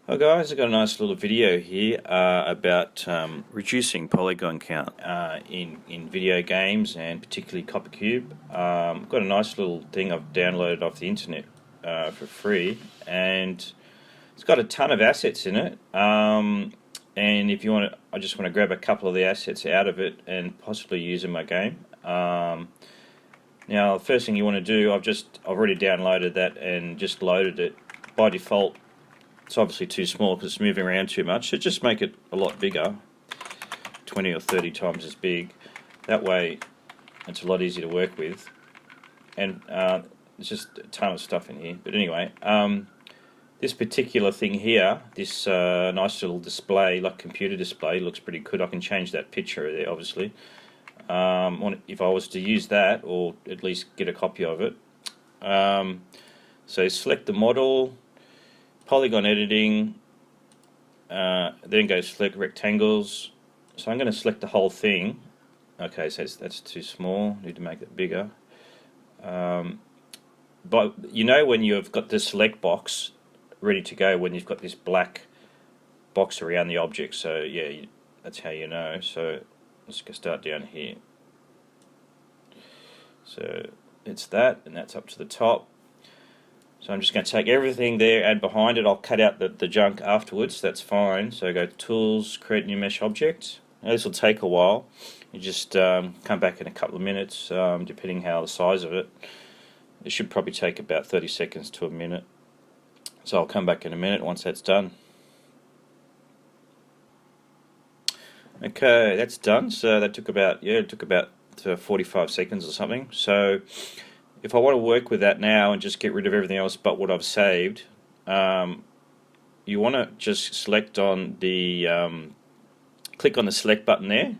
Hi guys, I've got a nice little video here about reducing polygon count in video games and particularly CopperCube. I've got a nice little thing I've downloaded off the internet for free, and it's got a ton of assets in it. And if you want to, I just want to grab a couple of the assets out of it and possibly use in my game. Now, the first thing you want to do, I've already downloaded that and just loaded it. By default, it's obviously too small because it's moving around too much, so just make it a lot bigger, 20 or 30 times as big. That way it's a lot easier to work with, and there's just a ton of stuff in here. But anyway, this particular thing here, this nice little display, like computer display, looks pretty good. I can change that picture there, obviously. If I was to use that, or at least get a copy of it. So select the model, Polygon editing, then go select rectangles. So I'm going to select the whole thing. Okay, so that's too small, need to make it bigger. But you know when you've got the select box ready to go, when you've got this black box around the object, so yeah, that's how you know. So let's go start down here. So it's that, and that's up to the top. So I'm just going to take everything there, add behind it. I'll cut out the junk afterwards, that's fine. So go to Tools, Create New Mesh Object. Now this will take a while. You just come back in a couple of minutes, depending how the size of it. It should probably take about 30 seconds to a minute. So I'll come back in a minute once that's done. Okay, that's done. So that took about, it took about 45 seconds or something. So if I want to work with that now and just get rid of everything else but what I've saved, you want to just select on the click on the select button there.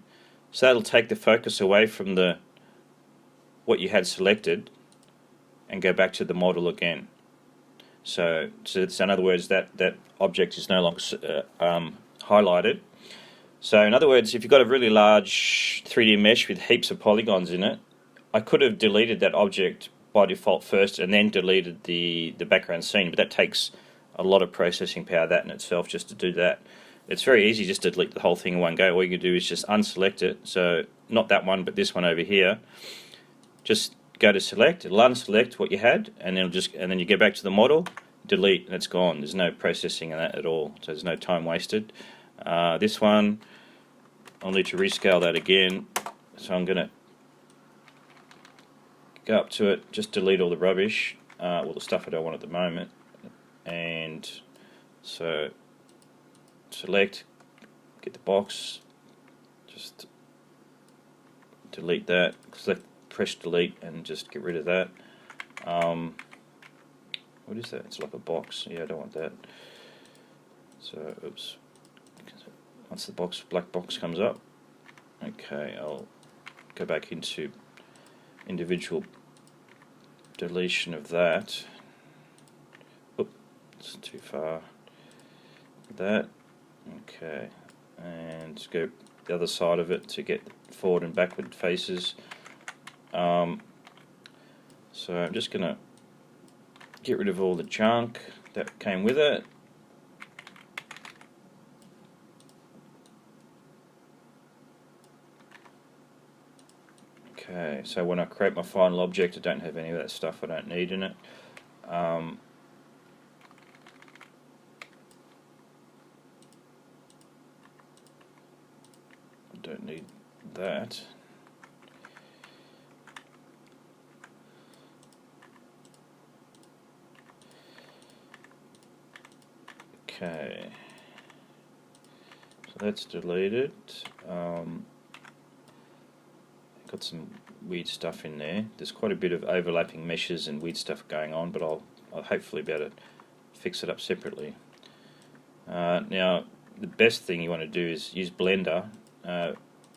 So that'll take the focus away from what you had selected and go back to the model again. So it's, in other words, that object is no longer highlighted. So in other words, if you've got a really large 3D mesh with heaps of polygons in it, I could have deleted that object by default first and then deleted the background scene, but that takes a lot of processing power, that in itself, just to do that. It's very easy just to delete the whole thing in one go. All you can do is just unselect it, so not that one but this one over here. Just go to select, it'll unselect what you had, and then you go back to the model, delete, and it's gone. There's no processing in that at all, so there's no time wasted. This one, I'll need to rescale that again, so I'm going to go up to it, just delete all the rubbish, well, the stuff I don't want at the moment, and so select, get the box, just delete that, select, press delete, and just get rid of that. What is that? It's like a box. Yeah, I don't want that. So, oops. Once the black box comes up, okay, I'll go back into individual deletion of that. Oop, it's too far. That, okay, and go the other side of it to get forward and backward faces. So I'm just going to get rid of all the junk that came with it. Okay, so when I create my final object, I don't have any of that stuff I don't need in it. I don't need that. Okay, so that's deleted. Got some weird stuff in there. There's quite a bit of overlapping meshes and weird stuff going on, but I'll hopefully be able to fix it up separately. Now, the best thing you want to do is use Blender.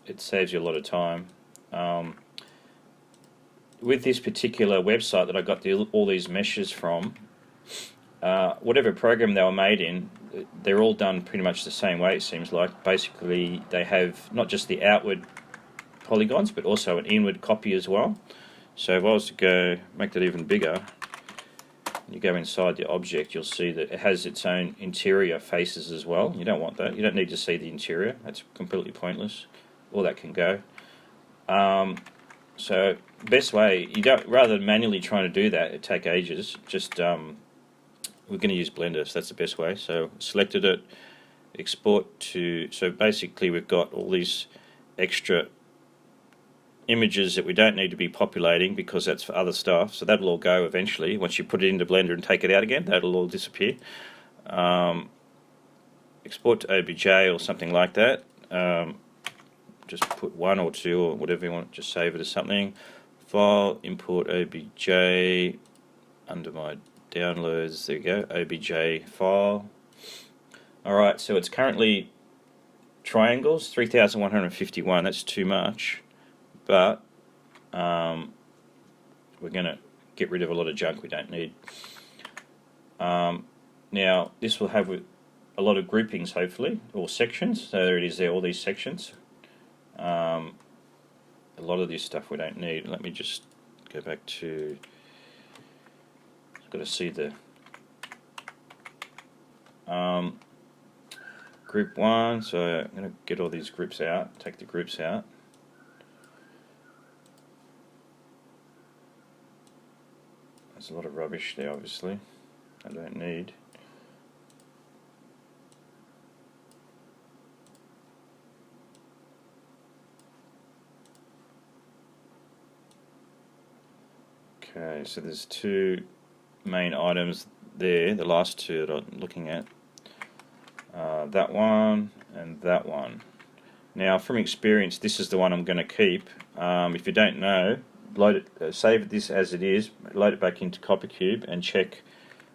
It saves you a lot of time. With this particular website that I got all these meshes from, whatever program they were made in, they're all done pretty much the same way, it seems like. Basically, they have not just the outward polygons, but also an inward copy as well. So if I was to go make that even bigger, you go inside the object, you'll see that it has its own interior faces as well. You don't want that. You don't need to see the interior. That's completely pointless. All that can go. So best way, you don't, rather than manually trying to do that, it'd take ages. Just we're going to use Blender, so that's the best way. So selected it, export to. So basically, we've got all these extra images that we don't need to be populating because that's for other stuff. So that'll all go eventually. Once you put it into Blender and take it out again, that'll all disappear. Export to OBJ or something like that. Just put 1 or 2 or whatever you want. Just save it as something. File, import OBJ under my downloads. There you go. OBJ file. Alright, so it's currently triangles, 3151. That's too much. But we're going to get rid of a lot of junk we don't need. Now, this will have a lot of groupings, hopefully, or sections. So there it is there, all these sections. A lot of this stuff we don't need. Let me just go back to... I've got to see the... group 1, so I'm going to get all these groups out, take the groups out. There's a lot of rubbish there, obviously, I don't need. Okay, so there's 2 main items there, the last 2 that I'm looking at. That one and that one. Now, from experience, this is the one I'm going to keep. If you don't know, load it, save this as it is, load it back into CopperCube, and check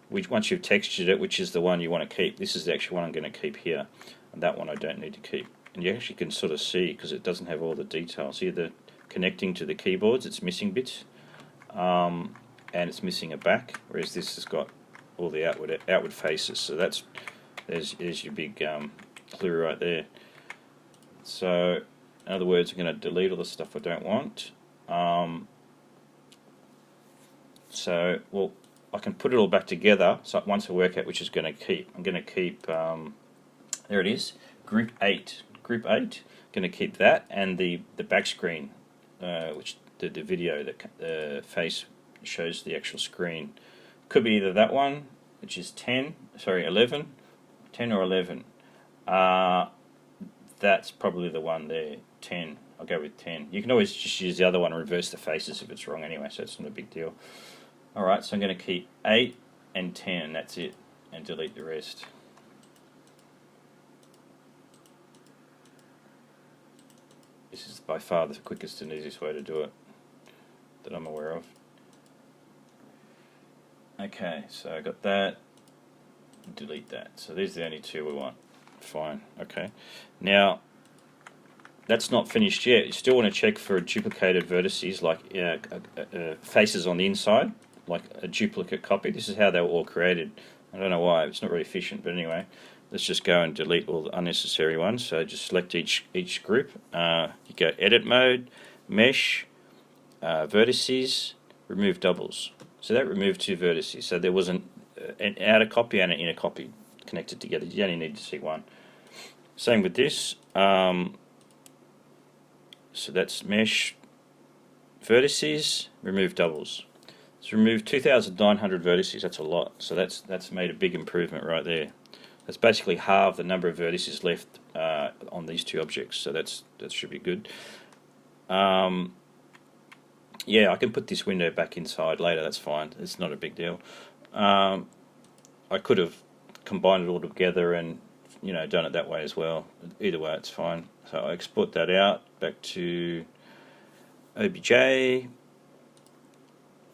which, once you've textured it, which is the one you want to keep. This is the actual one I'm going to keep here, and that one I don't need to keep. And you actually can sort of see because it doesn't have all the details. See the connecting to the keyboards, it's missing bits, and it's missing a back, whereas this has got all the outward faces. So there's your big clue right there. So, in other words, I'm going to delete all the stuff I don't want. So, well, I can put it all back together. So once I work out which is going to keep, I'm going to keep. There it is, Group 8. Group 8. Going to keep that and the back screen, which the video, the face shows the actual screen. Could be either that one, which is 11. 10 or 11. That's probably the one there, 10. I'll go with 10. You can always just use the other one and reverse the faces if it's wrong anyway, so it's not a big deal. Alright, so I'm going to keep 8 and 10, that's it, and delete the rest. This is by far the quickest and easiest way to do it that I'm aware of. Okay, so I got that. Delete that. So these are the only 2 we want. Fine. Okay. Now, that's not finished yet. You still want to check for duplicated vertices, like faces on the inside, like a duplicate copy. This is how they were all created. I don't know why. It's not very efficient, but anyway, let's just go and delete all the unnecessary ones. So just select each group. You go Edit Mode, Mesh, Vertices, Remove Doubles. So that removed 2 vertices. So there was an outer copy and an inner copy connected together. You only need to see one. Same with this. So that's Mesh, Vertices, Remove Doubles. It's removed 2,900 vertices. That's a lot. So that's made a big improvement right there. That's basically half the number of vertices left on these 2 objects. So that should be good. Yeah, I can put this window back inside later. That's fine. It's not a big deal. I could have combined it all together and done it that way as well. Either way, it's fine. So I export that out back to OBJ,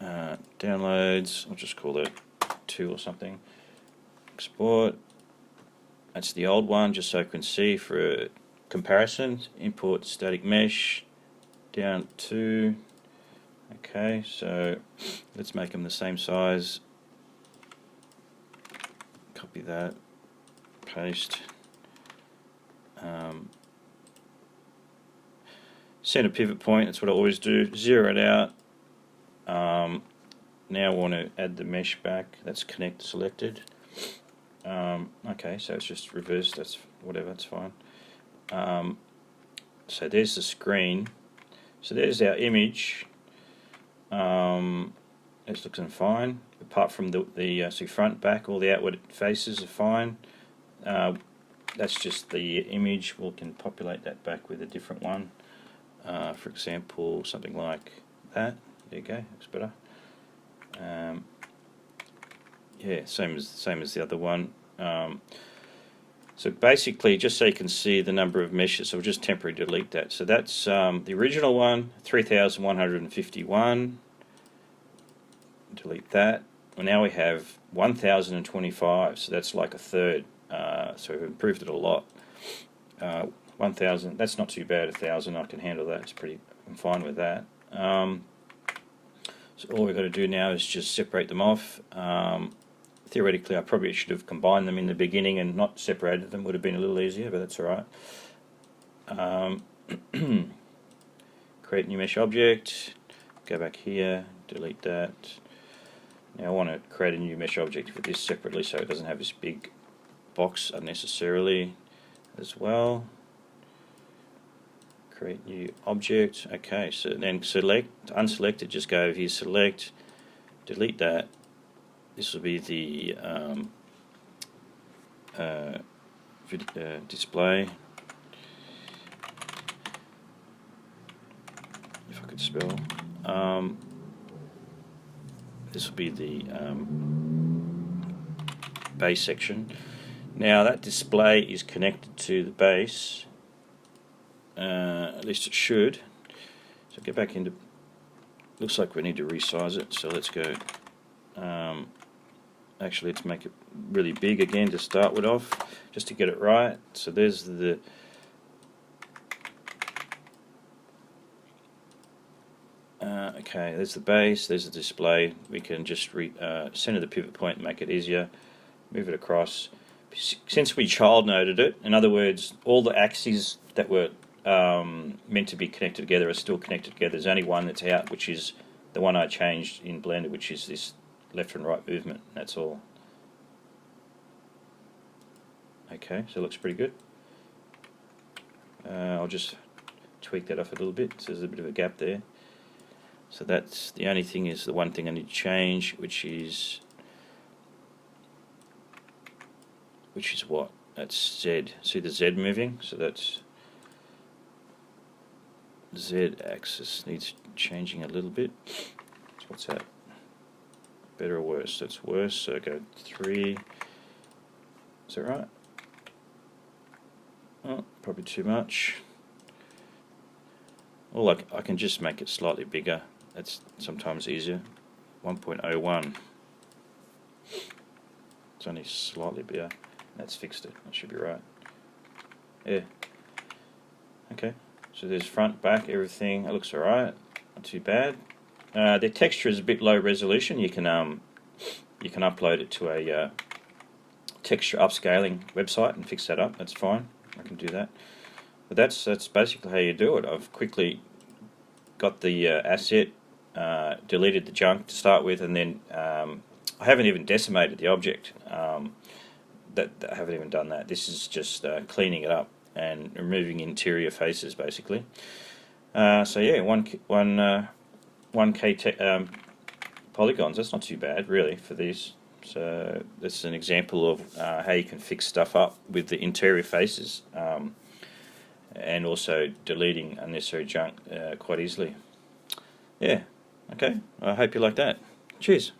downloads. I'll just call it 2 or something. Export. That's the old one, just so I can see for a comparison. Import static mesh down to. Okay, so let's make them the same size. Copy that, paste. Center pivot point, that's what I always do. Zero it out. now I want to add the mesh back. That's connect selected. Okay, so it's just reversed. That's whatever. That's fine. So there's the screen. So there's our image. It's looking fine. Apart from the see front, back, all the outward faces are fine. That's just the image. We can populate that back with a different one. For example, something like that. There you go. Looks better. Yeah, same as the other one. So basically, just so you can see the number of meshes, so we'll just temporarily delete that. So that's the original one, 3,151. Delete that. Well, now we have 1,025, so that's like a third. So we've improved it a lot. 1,000, that's not too bad. 1,000, I can handle that. I'm fine with that. So all we've got to do now is just separate them off. Theoretically, I probably should have combined them in the beginning and not separated them. Would have been a little easier, but that's all right. Create new mesh object. Go back here. Delete that. Now I want to create a new mesh object for this separately, so it doesn't have this big box unnecessarily as well. Create new object. Okay, so then select, unselected, just go over here, select, delete that. This will be the display. If I could spell. This will be the base section. Now that display is connected to the base. At least it should. So get back into. Looks like we need to resize it. So let's go. Actually, let's make it really big again to start with off, just to get it right. So there's the. Okay, there's the base. There's the display. We can just center the pivot point, and make it easier. Move it across. Since we child noded it, in other words, all the axes that were meant to be connected together are still connected together. There's only one that's out, which is the one I changed in Blender, which is this left and right movement. That's all. Okay, so it looks pretty good. I'll just tweak that off a little bit, so there's a bit of a gap there. So that's the only thing, is the one thing I need to change, which is what? That's Z. See the Z moving? So that's Z axis needs changing a little bit. So what's that? Better or worse? That's worse. So go 3. Is that right? Oh, probably too much. Or I can just make it slightly bigger. That's sometimes easier. 1.01. It's only slightly bigger. That's fixed it. That should be right. Yeah. Okay. So there's front, back, everything. It looks alright. Not too bad. The texture is a bit low resolution. You can upload it to a texture upscaling website and fix that up. That's fine. I can do that. But that's basically how you do it. I've quickly got the asset, deleted the junk to start with, and then I haven't even decimated the object. I haven't even done that. This is just cleaning it up and removing interior faces, basically. So yeah, 1K polygons. That's not too bad, really, for these. So this is an example of how you can fix stuff up with the interior faces, and also deleting unnecessary junk quite easily. Yeah. Okay. I hope you like that. Cheers.